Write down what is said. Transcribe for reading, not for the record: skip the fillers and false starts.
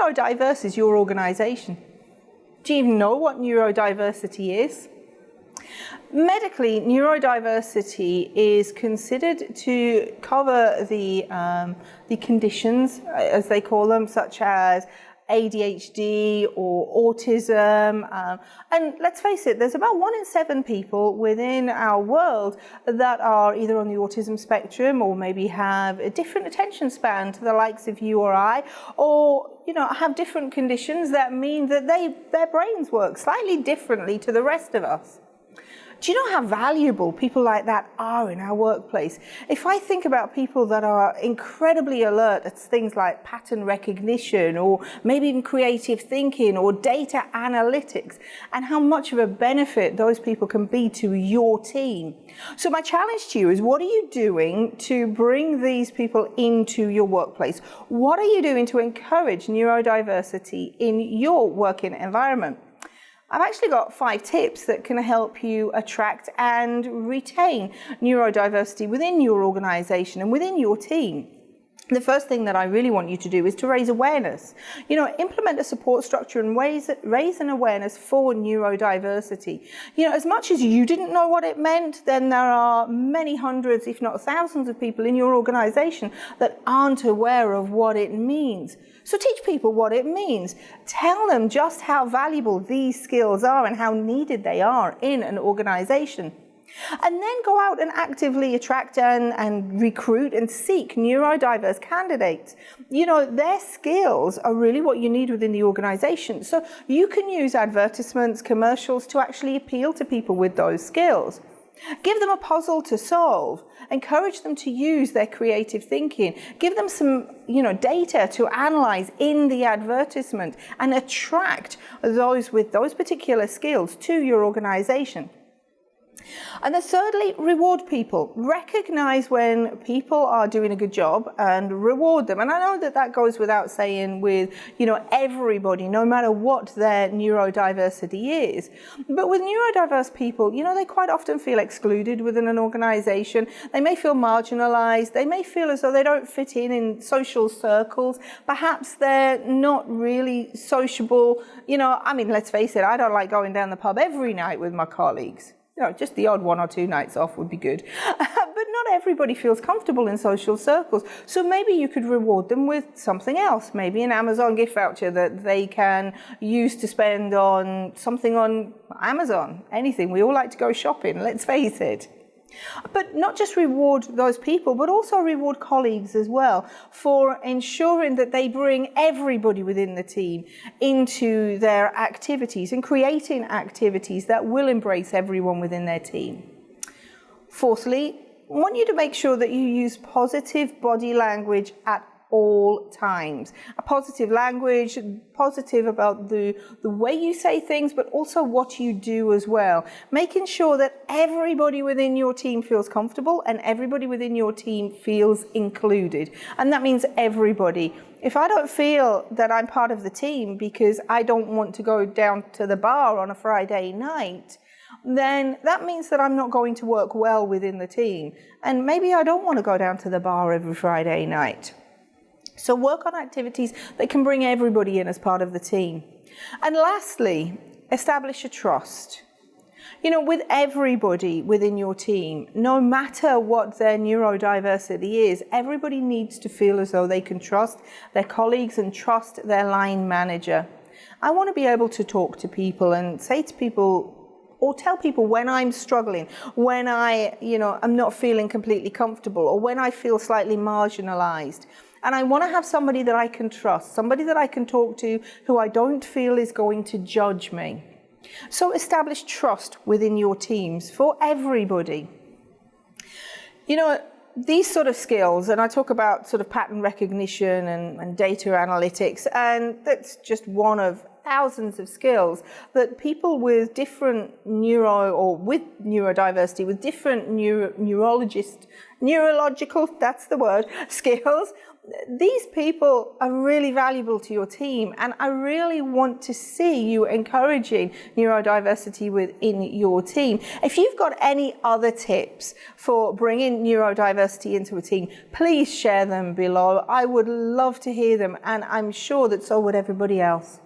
neurodiverse is your organization? Do you even know what neurodiversity is? Medically, neurodiversity is considered to cover the conditions, as they call them, such as ADHD or autism. And let's face it, there's about 1 in 7 people within our world that are either on the autism spectrum or maybe have a different attention span to the likes of you or I, or have different conditions that mean that their brains work slightly differently to the rest of us. Do you know how valuable people like that are in our workplace? If I think about people that are incredibly alert at things like pattern recognition or maybe even creative thinking or data analytics, and how much of a benefit those people can be to your team. So my challenge to you is, what are you doing to bring these people into your workplace? What are you doing to encourage neurodiversity in your working environment? I've actually got 5 tips that can help you attract and retain neurodiversity within your organization and within your team. The first thing that I really want you to do is to raise awareness. Implement a support structure and raise an awareness for neurodiversity. As much as you didn't know what it meant, then there are many hundreds, if not thousands of people in your organization that aren't aware of what it means. So teach people what it means. Tell them just how valuable these skills are and how needed they are in an organization. And then go out and actively attract and recruit and seek neurodiverse candidates. Their skills are really what you need within the organization. So you can use advertisements, commercials to actually appeal to people with those skills. Give them a puzzle to solve. Encourage them to use their creative thinking. Give them some, data to analyze in the advertisement and attract those with those particular skills to your organization. And then thirdly, reward people. Recognize when people are doing a good job and reward them. And I know that goes without saying with, everybody, no matter what their neurodiversity is. But with neurodiverse people, they quite often feel excluded within an organization. They may feel marginalized. They may feel as though they don't fit in social circles. Perhaps they're not really sociable. Let's face it, I don't like going down the pub every night with my colleagues. Just the odd 1 or 2 nights off would be good. But not everybody feels comfortable in social circles. So maybe you could reward them with something else, maybe an Amazon gift voucher that they can use to spend on something on Amazon, anything. We all like to go shopping, let's face it. But not just reward those people, but also reward colleagues as well for ensuring that they bring everybody within the team into their activities and creating activities that will embrace everyone within their team. Fourthly, I want you to make sure that you use positive body language at all times. A positive language, positive about the way you say things, but also what you do as well. Making sure that everybody within your team feels comfortable and everybody within your team feels included. And that means everybody. If I don't feel that I'm part of the team because I don't want to go down to the bar on a Friday night, then that means that I'm not going to work well within the team. And maybe I don't want to go down to the bar every Friday night. So work on activities that can bring everybody in as part of the team. And lastly, establish a trust. With everybody within your team, no matter what their neurodiversity is, everybody needs to feel as though they can trust their colleagues and trust their line manager. I want to be able to talk to people and say to people, or tell people when I'm struggling, when I'm not feeling completely comfortable, or when I feel slightly marginalized. And I want to have somebody that I can trust, somebody that I can talk to who I don't feel is going to judge me. So establish trust within your teams for everybody. These sort of skills, and I talk about sort of pattern recognition and data analytics, and that's just one of thousands of skills that people with different neurodiversity, with different neurological, that's the word, skills, these people are really valuable to your team, and I really want to see you encouraging neurodiversity within your team. If you've got any other tips for bringing neurodiversity into a team, please share them below. I would love to hear them, and I'm sure that so would everybody else.